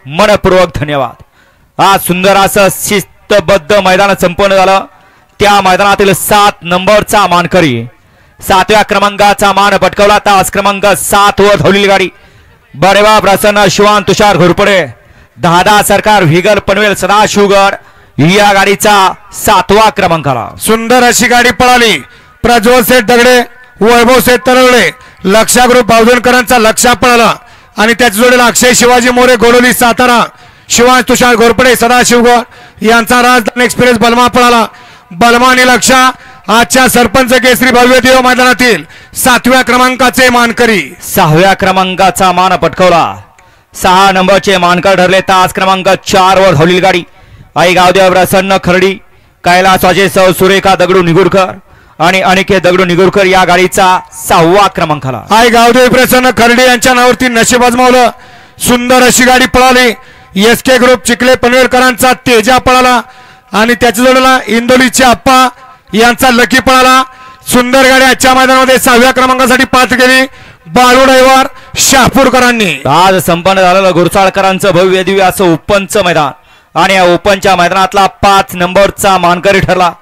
मनपूर्वक धन्यवाद। आज सुंदर असं शिस्तबद्ध मैदान संपन्न झालं। त्या मैदानातील 7 नंबरचा मानकरी 7व्या क्रमांकाचा मान पटकावला। तास क्रमांक 7 वर धावलेली गाडी बरेवा प्रसन्न शिवान तुषार घोरपडे दादा सरकार व्हिगल पनवेल सदाशिवगड या गाडीचा 7वा क्रमांकाला। सुंदर अशी गाडी पळाली। प्रज्वल सेठ दगडे वैभव सेठ तरवडे लक्षा ग्रुप बावधनकरांचा लक्षा पळाला आणि त्याच्या जोडीला अक्षय शिवाजी मोरे गोलोली सातारा शिवान तुषार घोरपडे सदाशिवगड यांचा राजधानी एक्सप्रेस बलमा पळाला। बलमा आणि लक्षा आजच्या सरपंच केसरी भव्य देव मैदानातील 7व्या क्रमांकाचे मानकरी। 6व्या क्रमांकाचा मान पटकावला। 6 नंबरचे मानकर ठरले। तास क्रमांक 4 वर धावलेली गाडी आई गावदेव प्रसन्न खर्डी कैलासवाचे सौ सुरेखा दगडू निगुरकर आणि अनिकेत दगडू निगुरकर या गाडीचा 6वा क्रमांकाला। आई गावदेव प्रसन्न खर्डी यांच्या नावावरती नशीब आजमावलं। सुंदर अशी गाडी पळाली। एसके ग्रुप चिखले पनवेलकरांचा तेजा पळाला आणि त्याच्या जोडीला इंदोलीचे आप्पा यांचा लकी पळाला। सुंदर गाडी आजच्या मैदानामध्ये 6व्या क्रमांकासाठी पात्र केली बाळू ड्रायव्हर शहापूरकरांनी। आज संपन्न झालेलं गुरसाळकरांचं भव्य दिव्य असं ओपनचं मैदान आणि या ओपनच्या मैदानातला 5 नंबरचा मानकरी ठरला।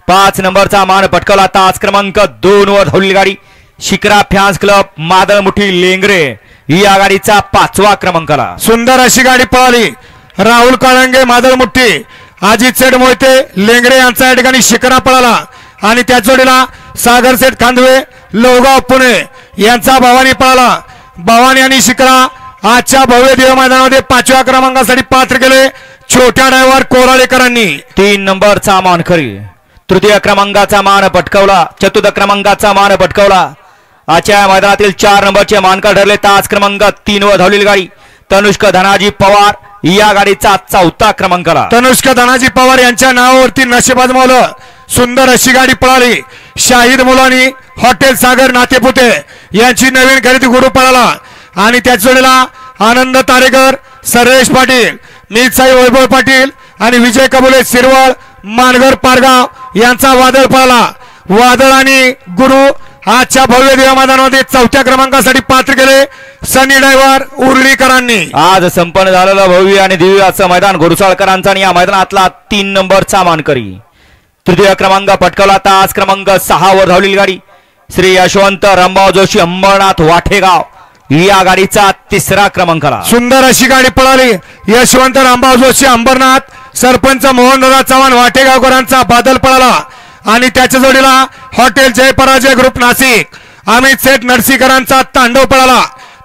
5 नंबरचा मान पटकावला। तास क्रमांक 2 वर धावलेली गाडी शिकरा फॅन्स क्लब मादळमुठी लेंगरे या गाडीचा 5वा क्रमांकाला। सुंदर अशी गाडी पळाली। राहुल काळंगे मादळमुठी अजित सेठ मोहिते लेंगरे यांचा या ठिकाणी शिकरा पळाला आणि त्या जोडीला सागर सेठ खांदवे लोहगाव पुणे यांचा भवानी पळाला। भवानी आणि शिकरा आजच्या भव्य देव मैदानामध्ये 5व्या क्रमांकासाठी पात्र केले छोट्या ड्रायव्हर कोराळेकरांनी। 3 नंबरचा मानकरी 3य क्रमांकाचा मान पटकावला। 4 क्रमांकाचा मान पटकावला। आजच्या मैदानातील 4 नंबरचे मानकर ठरले। तास क्रमांक 3 वर धावलेली गाडी तनुष्क धनाजी पवार या गाडीचा 4था क्रमांकाला। तनुष्क धनाजी पवार यांच्या नावावरती नशीब आजमावलं। सुंदर अशी गाडी पळाली। शाहीद मुलानी हॉटेल सागर नातेपुते यांची नवीन खरेदी गुरु पळाला आणि त्याच जोडीला आनंद तारेकर सर्वेश पाटील मीतसाई वैभव पाटील आणि विजय कबुले सिरवळ मानगर पारगाव यांचा वादळ पळाला। वादळ आणि गुरु आजच्या भव्य देव मैदानामध्ये 4थ्या क्रमांकासाठी पात्र केले सनी ड्रायव्हर उर्लीकरांनी। आज संपन्न झालेलं भव्य आणि दिव्य असं मैदान गुरुसाळकरांचा आणि या मैदानातला 3 नंबरचा मानकरी 3य क्रमांक पटकावला। तास क्रमांक 6 वर धावलेली गाडी श्री यशवंत रामभाऊ जोशी अंबरनाथ वाठेगाव या गाडीचा 3रा क्रमांकाला। सुंदर अशी गाडी पळाली। यशवंत रामभाऊ जोशी अंबरनाथ सरपंच मोहनदादा चव्हाण वाटेगावकरांचा बादल पळाला आणि त्याच्या जोडीला हॉटेल जय पराजय ग्रुप नाशिक अमित सेठ नरसीकरांचा तांडव पळाला।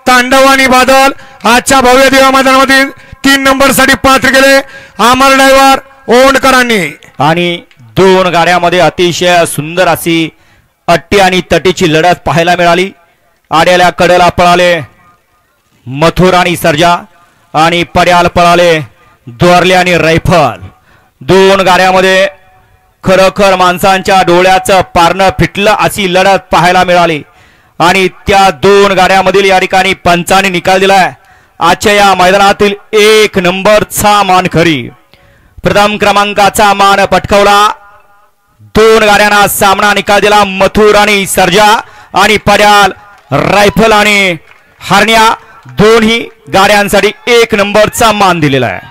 तांडव आणि बादल आजच्या भव्य देव मैदानामध्ये 3 नंबरसाठी पात्र केले अमर ड्रायव्हर ओंडकरांनी। आणि 2 गाड्यामध्ये अतिशय सुंदर अशी अट्टी आणि तटीची लढत पाहायला मिळाली। आड्याला कडेला पळाले मथुर आणि सर्जा आणि पड्याल पळाले द्वारले आणि रायफल। 2 गाड्यामध्ये खरोखर माणसांच्या डोळ्याचं पारणं फिटलं अशी लढत पाहायला मिळाली आणि त्या 2 गाड्यामधील या ठिकाणी पंचांनी निकाल दिलाय। आजच्या या मैदानातील 1 नंबरचा मानकरी प्रथम क्रमांकाचा मान पटकावला। 2 गाड्यांना सामना निकाल दिला मथुर आणि सर्जा आणि पड्याल रायफल आणि हरण्या दोन्ही गाड्यांसाठी 1 नंबरचा मान दिलेला आहे।